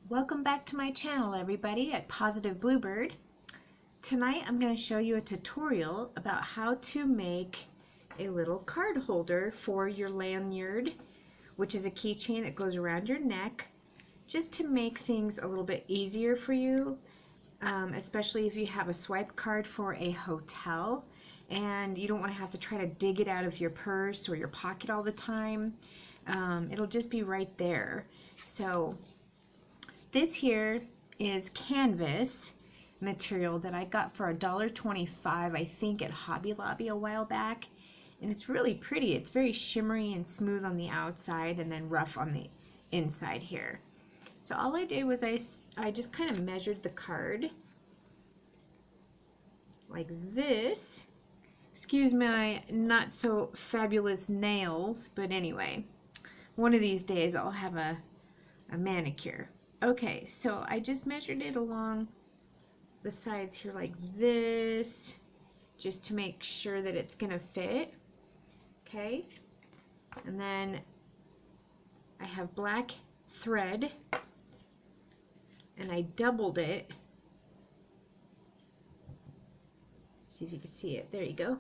Welcome back to my channel, everybody, at Positive Bluebird. Tonight I'm going to show you a tutorial about how to make a little card holder for your lanyard, which is a keychain that goes around your neck, just to make things a little bit easier for you, especially if you have a swipe card for a hotel and you don't want to have to try to dig it out of your purse or your pocket all the time. It'll just be right there. So this here is canvas material that I got for $1.25, I think, at Hobby Lobby a while back. And it's really pretty. It's very shimmery and smooth on the outside and then rough on the inside here. So all I did was I just kind of measured the card like this. Excuse my not so fabulous nails, but anyway, one of these days I'll have a manicure. Okay, so I just measured it along the sides here like this, just to make sure that it's gonna fit. Okay, and then I have black thread and I doubled it. See if you can see it. There you go.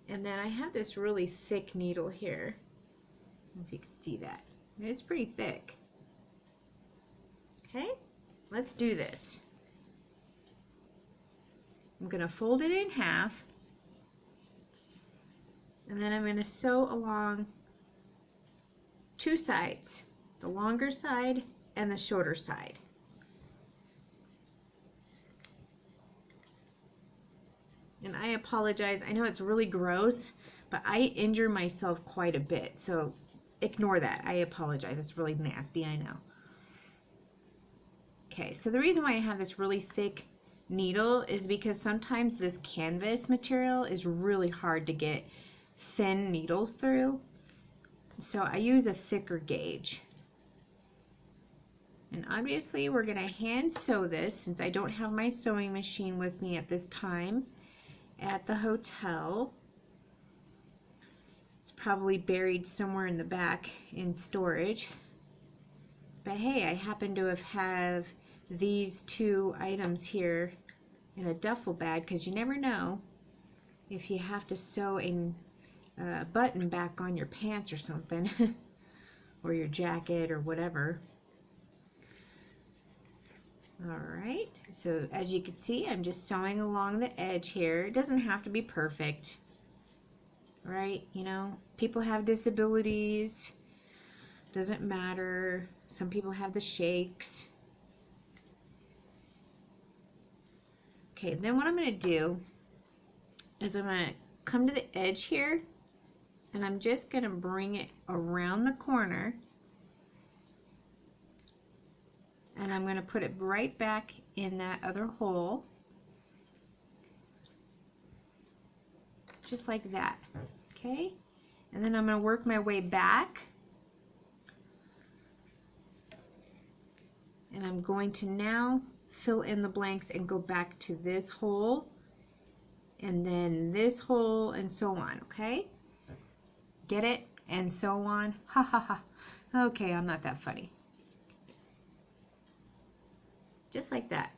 And then I have this really thick needle here. I don't know if you can see that. It's pretty thick. Okay, let's do this. I'm going to fold it in half, and then I'm going to sew along two sides, the longer side and the shorter side. And I apologize, I know it's really gross, but I injure myself quite a bit, so ignore that. I apologize, it's really nasty, I know. Okay, so the reason why I have this really thick needle is because sometimes this canvas material is really hard to get thin needles through. So I use a thicker gauge. And obviously we're going to hand sew this since I don't have my sewing machine with me at this time at the hotel. It's probably buried somewhere in the back in storage. But hey, I happen to have these two items here in a duffel bag because you never know if you have to sew a button back on your pants or something or your jacket or whatever. Alright, so as you can see, I'm just sewing along the edge here. It doesn't have to be perfect, right? You know, people have disabilities, doesn't matter. Some people have the shakes. Okay, then what I'm going to do is I'm going to come to the edge here and I'm just going to bring it around the corner and I'm going to put it right back in that other hole, just like that. Okay, and then I'm going to work my way back and I'm going to now fill in the blanks and go back to this hole and then this hole and so on. Okay, get it? And so on. Ha ha ha. Okay, I'm not that funny. Just like that.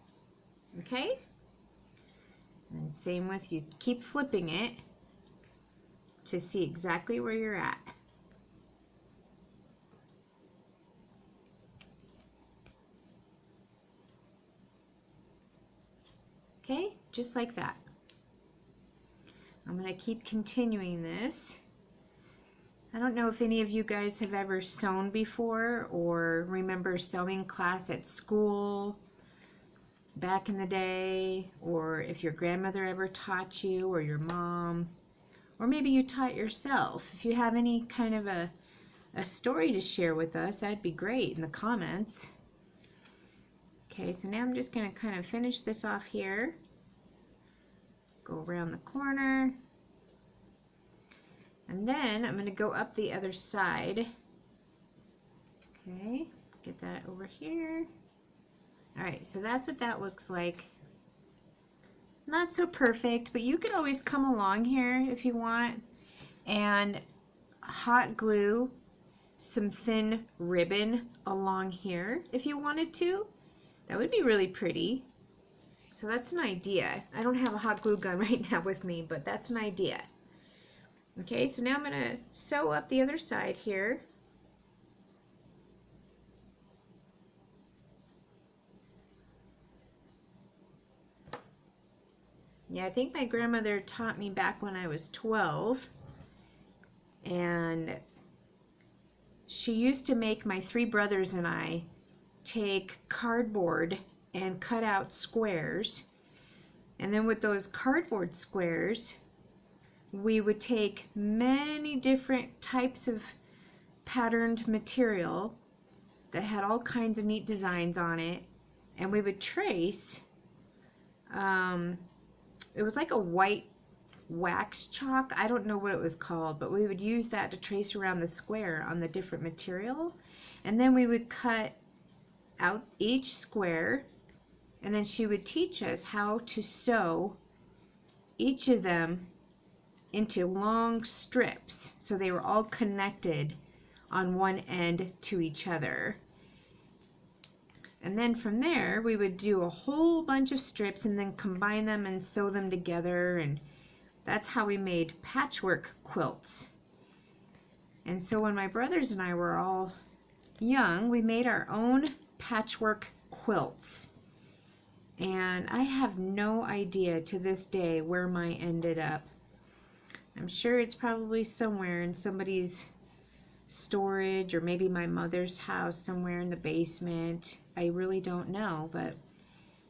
Okay, and same with you. Keep flipping it to see exactly where you're at. Okay, just like that. I'm going to keep continuing this. I don't know if any of you guys have ever sewn before or remember sewing class at school back in the day, or if your grandmother ever taught you or your mom, or maybe you taught yourself. If you have any kind of a story to share with us, that'd be great in the comments. Okay, so now I'm just going to kind of finish this off here. Go around the corner. And then I'm going to go up the other side. Okay, get that over here. Alright, so that's what that looks like. Not so perfect, but you could always come along here if you want and hot glue some thin ribbon along here if you wanted to. That would be really pretty. So that's an idea. I don't have a hot glue gun right now with me, but that's an idea. Okay, so now I'm going to sew up the other side here. Yeah, I think my grandmother taught me back when I was 12, and she used to make my three brothers and I take cardboard and cut out squares, and then with those cardboard squares we would take many different types of patterned material that had all kinds of neat designs on it, and we would trace it was like a white wax chalk. I don't know what it was called, but we would use that to trace around the square on the different material, and then we would cut out each square, and then she would teach us how to sew each of them into long strips so they were all connected on one end to each other. And then from there we would do a whole bunch of strips and then combine them and sew them together, and that's how we made patchwork quilts. And so when my brothers and I were all young, we made our own patchwork quilts. And I have no idea to this day where mine ended up. I'm sure it's probably somewhere in somebody's storage, or maybe my mother's house somewhere in the basement. I really don't know, but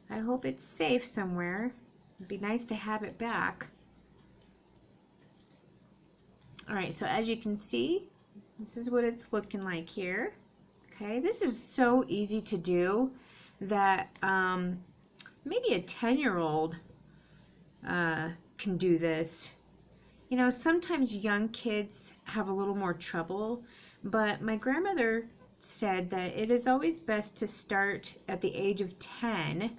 I hope it's safe somewhere. It'd be nice to have it back. Alright, so as you can see, this is what it's looking like here. Okay, this is so easy to do that maybe a 10-year-old can do this. You know, sometimes young kids have a little more trouble, but my grandmother said that it is always best to start at the age of 10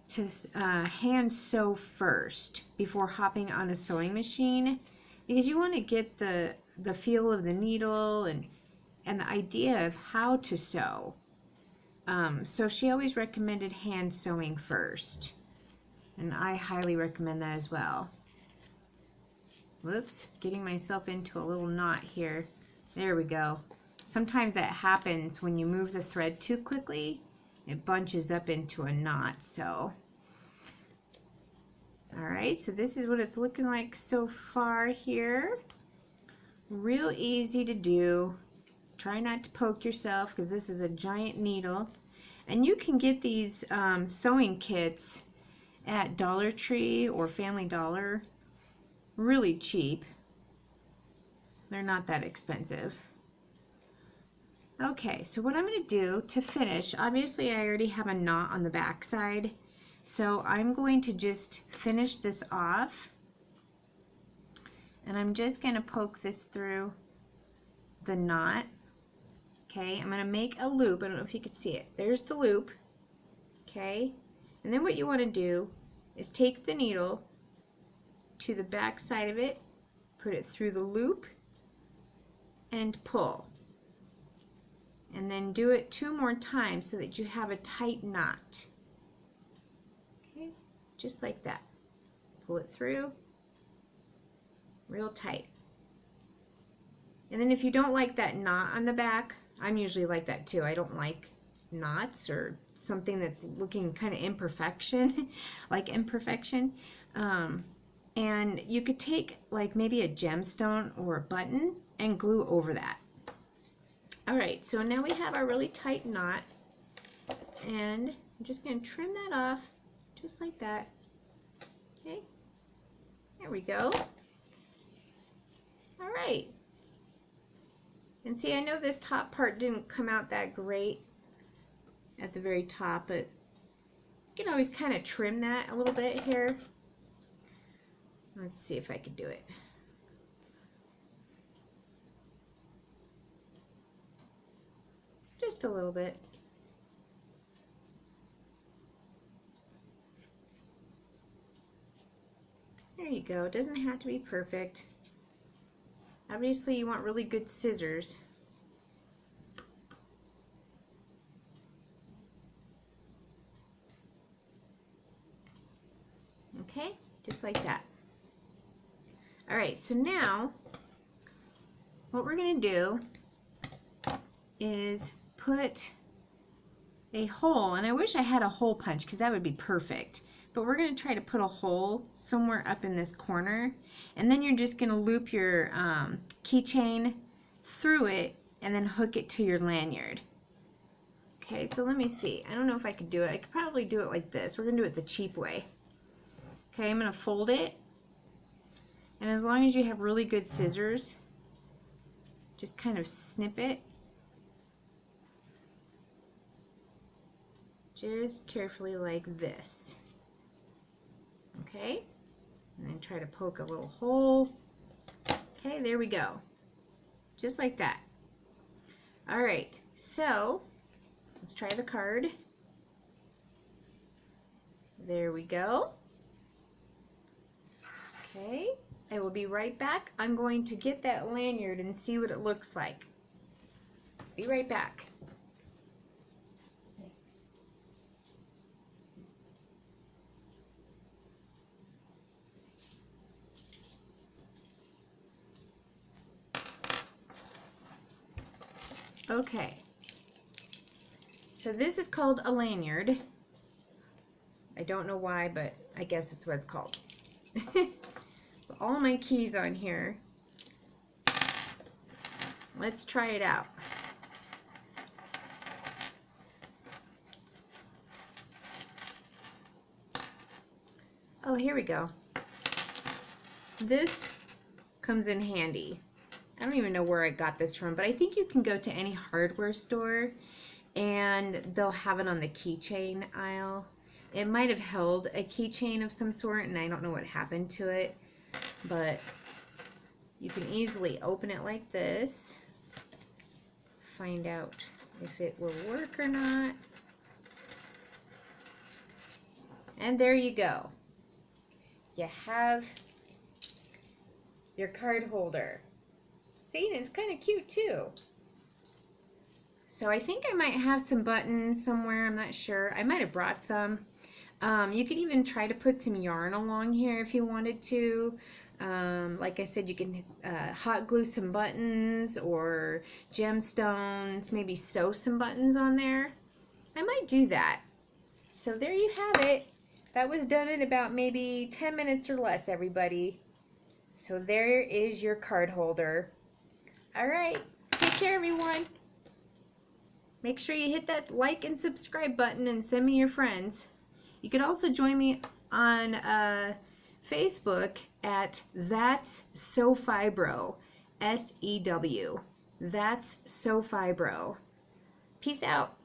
to hand sew first before hopping on a sewing machine, because you want to get the feel of the needle and the idea of how to sew. So she always recommended hand sewing first, and I highly recommend that as well. Whoops, getting myself into a little knot here. There we go. Sometimes that happens when you move the thread too quickly. It bunches up into a knot. So, alright, so this is what it's looking like so far here. Real easy to do. Try not to poke yourself because this is a giant needle. And you can get these sewing kits at Dollar Tree or Family Dollar really cheap. They're not that expensive. Okay, so what I'm going to do to finish, obviously I already have a knot on the back side, so I'm going to just finish this off, and I'm just going to poke this through the knot. Okay, I'm going to make a loop. I don't know if you can see it. There's the loop. Okay, and then what you want to do is take the needle to the back side of it, put it through the loop, and pull. And then do it 2 more times so that you have a tight knot. Okay, just like that. Pull it through, real tight. And then if you don't like that knot on the back, I'm usually like that too. I don't like knots or something that's looking kind of imperfection, like imperfection. And you could take like maybe a gemstone or a button and glue over that. Alright, so now we have our really tight knot, and I'm just going to trim that off just like that. Okay, there we go. Alright, and see, I know this top part didn't come out that great at the very top, but you can always kind of trim that a little bit here. Let's see if I can do it. Just a little bit. There you go. It doesn't have to be perfect. Obviously you want really good scissors. Okay, just like that. All right, so now what we're going to do is put a hole, and I wish I had a hole punch because that would be perfect, but we're going to try to put a hole somewhere up in this corner, and then you're just going to loop your keychain through it and then hook it to your lanyard. Okay, so let me see. I don't know if I could do it. I could probably do it like this. We're going to do it the cheap way. Okay, I'm going to fold it, and as long as you have really good scissors, just kind of snip it. Just carefully like this. Okay, and then try to poke a little hole. Okay, there we go. Just like that. All right, so let's try the card. There we go. Okay, I will be right back. I'm going to get that lanyard and see what it looks like. Be right back. Okay, so this is called a lanyard. I don't know why, but I guess it's what it's called. All my keys on here. Let's try it out. Oh, here we go. This comes in handy. I don't even know where I got this from, but I think you can go to any hardware store and they'll have it on the keychain aisle. It might have held a keychain of some sort and I don't know what happened to it, but you can easily open it like this, find out if it will work or not, and there you go. You have your card holder. See, and it's kind of cute too. So I think I might have some buttons somewhere, I'm not sure. I might have brought some. You could even try to put some yarn along here if you wanted to. Like I said, you can hot glue some buttons or gemstones, maybe sew some buttons on there. I might do that. So there you have it. That was done in about maybe 10 minutes or less, everybody. So there is your card holder. All right, take care, everyone. Make sure you hit that like and subscribe button and send me your friends. You could also join me on Facebook at That's So Fibro, S-E-W. That's So Fibro. Peace out.